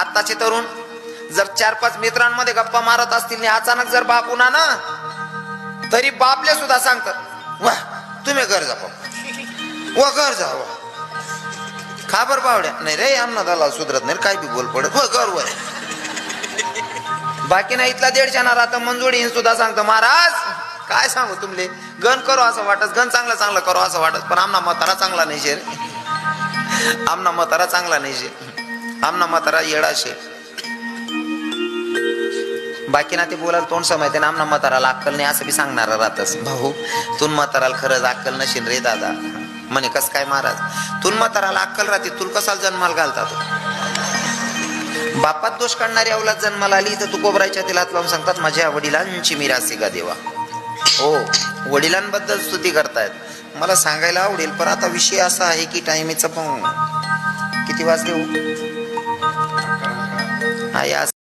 आत्ताचे तरुण जर 4-5 मित्रांमध्ये गप्पा मारत असतील आणि अचानक जर बाप उन्हा ना, तरी बापले सुद्धा सांगतात वा तुम्ही घर जा वा घर जा वा खाबर बावड्या नाही रे आमना दलाल सुधरत नाही काय बी बोल पडत हो घर वर. बाकी नाही इथला 150 राहतं मंजुळी सुद्धा सांगतो महाराज काय सांगू तुमले गण करो असं वाटत गण चांगलं करो असं वाटत पण आमना म्हातारा चांगला नाही शे आमना म्हातारा चांगला नाही शे आमना म्हातारा येडा शे. बाकी ना ते बोलायला तोंड समायते ना आमना म्हाताराला अक्कल नाही असं बी सांगणारा राहतस. भाऊ तुन म्हाताराला खरंच अक्कल नशील रे दादा म्हणे कस काय महाराज तुन म्हाताराला अक्कल राहते तुला कसाला जन्माला घालतात. बापात दोष काढणारी अवलाद जन्माला आली तर तू कोबरायच्या तिला हात लावून सांगतात माझ्या वडिलांची मिरासी का देवा. हो वडिलांबद्दल स्तुती करतायत मला सांगायला आवडेल पण आता विषय असा आहे की टायमीचं पण किती वाजले हो.